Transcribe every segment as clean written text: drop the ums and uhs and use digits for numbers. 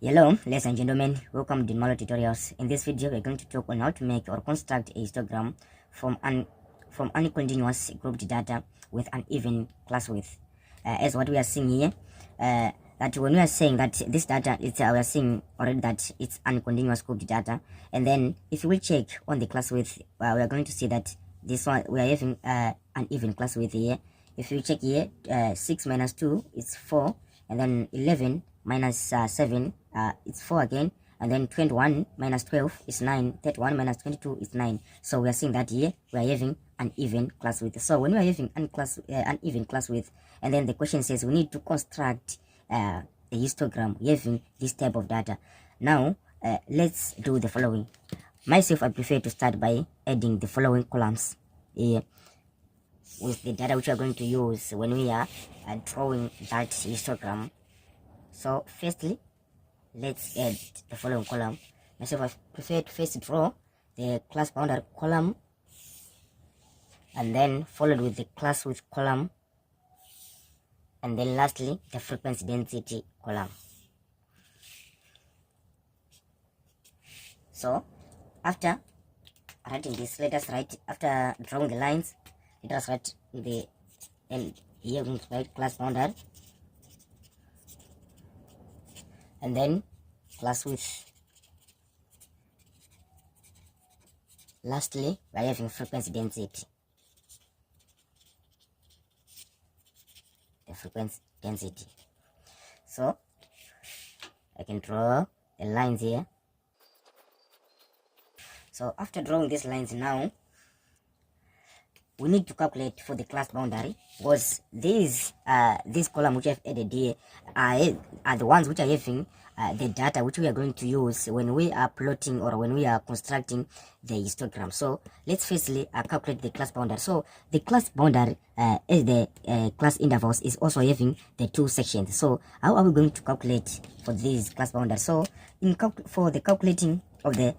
Hello ladies and gentlemen, welcome to Malo Tutorials. In this video we're going to talk on how to make or construct a histogram from uncontinuous grouped data with an even class width. As what we are seeing here, that when we are saying that this data is we are seeing already that it's uncontinuous grouped data, and then if we check on the class width, we are going to see that this one we are having an even class width here. If you check here, 6 minus 2 is 4, and then 11 minus 7 it's 4 again, and then 21 minus 12 is 9, 31 minus 22 is 9. So we are seeing that here we are having an even class width. So when we are having an even class width, and then the question says we need to construct a histogram having this type of data. Now let's do the following. Myself, I prefer to start by adding the following columns here with the data which we are going to use when we are drawing that histogram. So firstly, let's add the following column. Myself, I prefer to first draw the class boundary column, and then followed with the class width column, and then lastly the frequency density column. So after writing this, let us write, after drawing the lines, let us write the end here. We're going to write class boundary, and then class width. Lastly, we are having frequency density. The frequency density. So I can draw the lines here. So after drawing these lines, now we need to calculate for the class boundary, because these this column which I've added here are the ones which are having the data which we are going to use when we are plotting or when we are constructing the histogram. So let's firstly calculate the class boundary. So the class boundary as the class intervals is also having the two sections. So how are we going to calculate for these class boundary? So for the calculating of the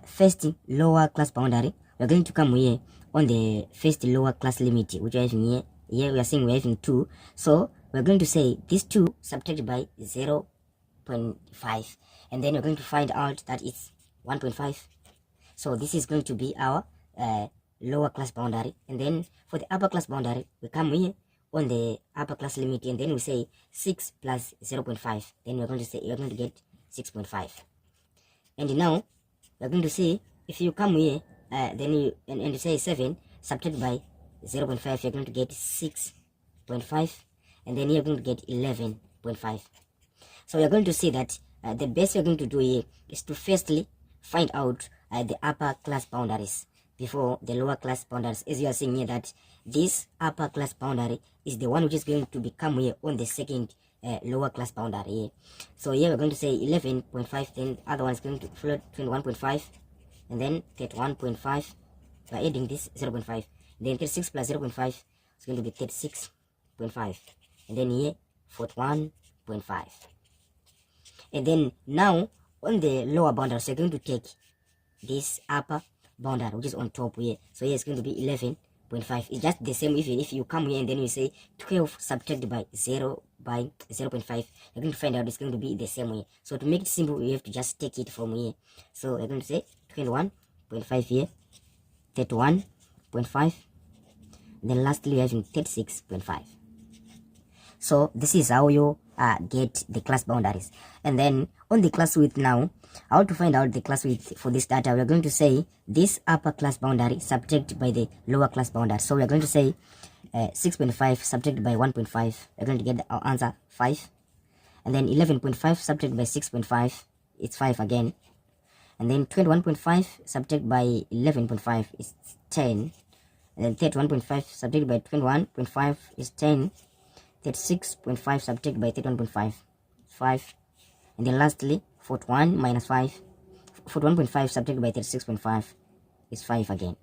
first lower class boundary, we're going to come here on the first lower class limit, which we are having here. Here we are saying we're having 2. So we're going to say this 2 subtracted by 0.5, and then we're going to find out that it's 1.5. So this is going to be our lower class boundary. And then for the upper class boundary, we come here on the upper class limit, and then we say 6 plus 0.5. Then we're going to get 6.5. And now we're going to see, if you come here then you and you say 7 subtracted by 0.5, you're going to get 6.5, and then you're going to get 11.5. So you're going to see that the best you're going to do here is to firstly find out the upper class boundaries before the lower class boundaries. As you are seeing here, that this upper class boundary is the one which is going to become here on the second lower class boundary here. So here we're going to say 11.5, then the other one is going to float 21.5, and then 31.5 by adding this 0.5, then 36 plus 0.5 is going to be 36.5, and then here 41.5. And then now on the lower boundary, so you're going to take this upper boundary which is on top here. So here it's going to be 11.5. It's just the same. Even if you come here and then you say 12 subtracted by 0.5, you're going to find out it's going to be the same way. So to make it simple, we have to just take it from here. So we're going to say 21.5 here, 31.5, then lastly we're having 36.5. So this is how you get the class boundaries. And then on the class width, now how to find out the class width for this data, we are going to say this upper class boundary subtracted by the lower class boundary. So we are going to say 6.5 subtracted by 1.5, we're going to get our answer 5. And then 11.5 subtracted by 6.5, it's 5 again. And then 21.5 subtracted by 11.5 is 10. And then 31.5 subtracted by 21.5 is 10. 36.5 subtracted by 31.5, 5. And then lastly 41 minus 5, 41.5 subtracted by 36.5 is 5 again.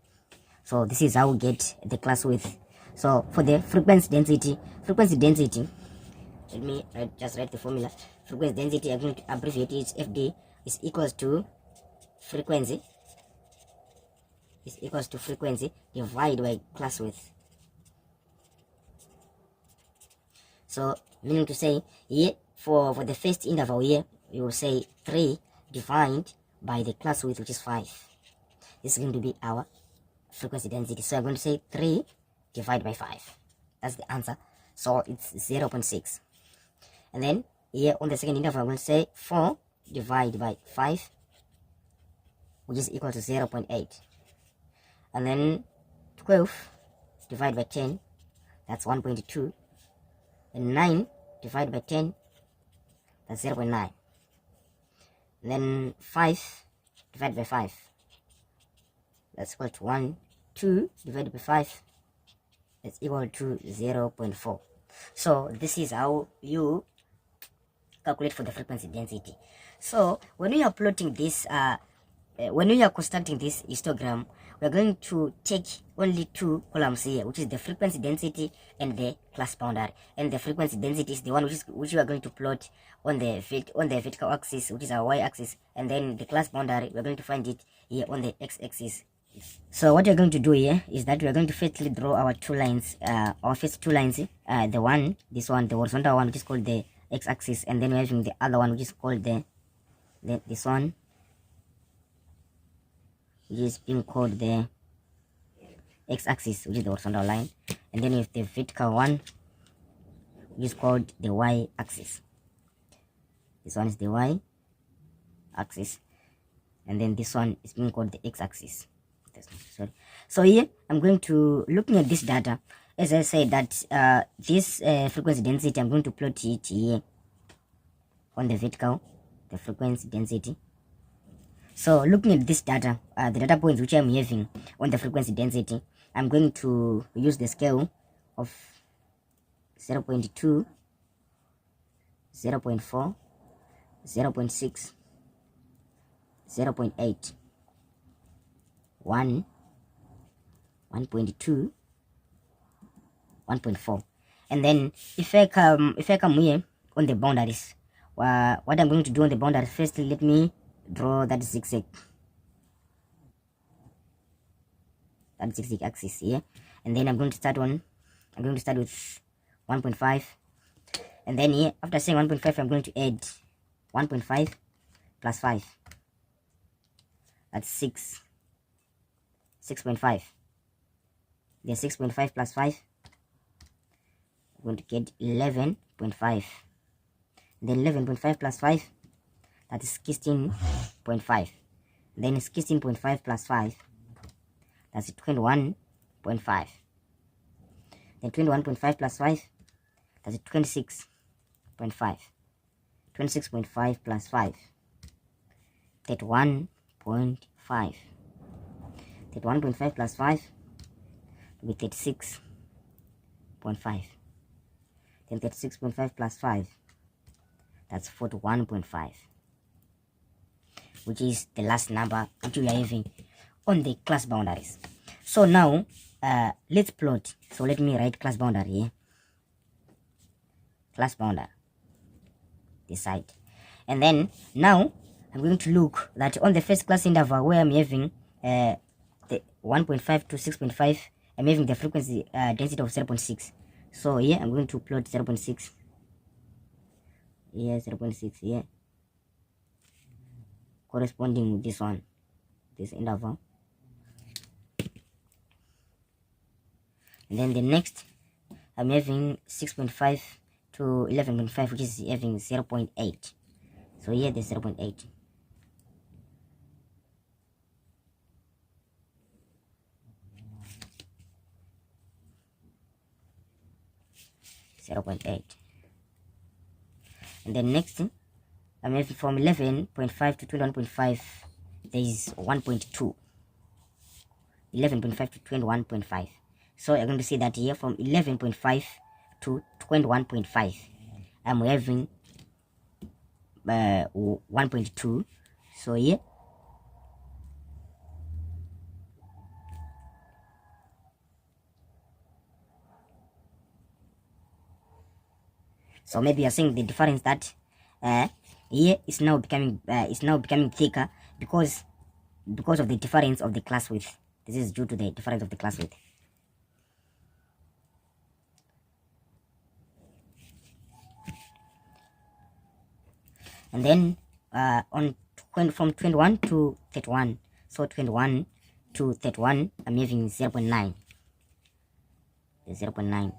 So this is how we get the class width. So for the frequency density, let me just write the formula. Frequency density, I'm going to abbreviate it. FD is equals to frequency divided by class width. So meaning to say here for the first interval here, you will say 3 divided by the class width, which is 5. This is going to be our frequency density. So I'm going to say 3 divided by 5. That's the answer. So it's 0.6. And then here on the second interval, I'm going to say 4 divided by 5, which is equal to 0.8. And then 12 divided by 10, that's 1.2. And 9 divided by 10, that's 0.9. And then 5 divided by 5, that's equal to 1. 2 divided by 5, that's equal to 0.4. So this is how you calculate for the frequency density. So when we are plotting this, when we are constructing this histogram, we are going to take only 2 columns here, which is the frequency density and the class boundary. And the frequency density is the one which we are going to plot on the vertical axis, which is our y-axis, and then the class boundary we are going to find it here on the x-axis. So what we're going to do here is that we are going to firstly draw our 2 lines, our first 2 lines, this one, the horizontal one, which is called the x-axis, and then we're having the other one, which is called this one, which is being called the x-axis, which is the horizontal line, and then we have the vertical one, which is called the y-axis. This one is the y-axis, and then this one is being called the x-axis. Sorry. So here I'm going to, looking at this data, as I said that this frequency density, I'm going to plot it here on the vertical, the frequency density. So looking at this data, the data points which I'm having on the frequency density, I'm going to use the scale of 0.2, 0.4, 0.6, 0.8, 1, 1.2, 1.4. And then if I come here on the boundaries, what I'm going to do on the boundaries, first let me draw that zigzag axis here, and then I'm going to start with 1.5, and then here after saying 1.5 I'm going to add 1.5 plus 5, that's 6.5. then 6.5 plus 5, I'm going to get 11.5. then 11.5 plus 5, that is 16.5. then 16.5 plus 5, that's 21.5. then 21.5 plus 5, that's 26.5. 26.5 plus 5, 31.5. 31.5 plus 5 will be 36.5. then 36.5 plus 5, that's 41.5, which is the last number which we are having on the class boundaries. So now let's plot. So let me write class boundary here. Class boundary, this side. And then now I'm going to look that on the first class interval where I'm having the 1.5 to 6.5, I'm having the frequency density of 0.6. So here I'm going to plot 0.6. Here 0.6 here, corresponding with this one, this interval. And then the next I'm having 6.5 to 11.5, which is having 0.8. So here there's 0.8. And then next I'm having from 11.5 to 21.5, there is 1.2. 11.5 to 21.5. So you're going to see that here from 11.5 to 21.5, I'm having 1.2. So here so maybe you're seeing the difference that here is now becoming thicker because of the difference of the class width. This is due to the difference of the class width. And then from 21 to 31. So 21 to 31, I'm having 0.9. 0.9.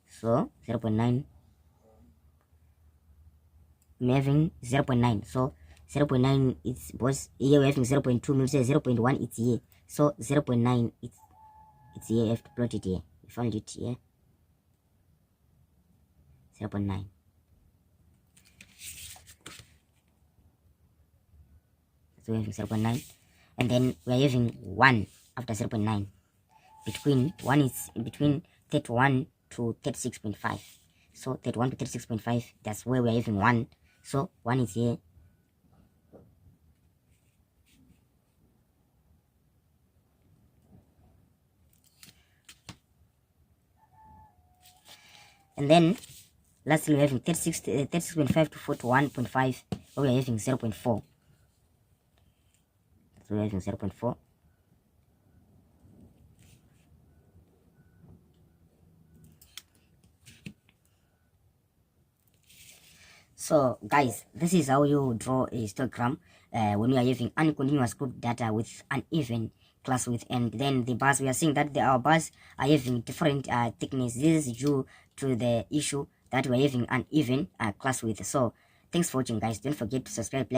So 0.9, I'm having 0.9. So 0.9 it's was here, we're having 0.2 means 0.1 it's here. So 0.9 it's here. I have to plot it here. We found it here. 0.9. So we're having 0.9, and then we're having 1 after 0.9. Between 1 is between 31 to 36.5. So 31 to 36.5, that's where we're having 1. So 1 is here. And then lastly, we're having 36.5 to 41.5, where we're having 0.4. So we're having 0.4. So guys, this is how you draw a histogram when you are having uncontinuous group data with uneven class width, and then the bars, we are seeing that our bars are having different thickness. This is due to the issue that we're having uneven class width. So thanks for watching, guys. Don't forget to subscribe.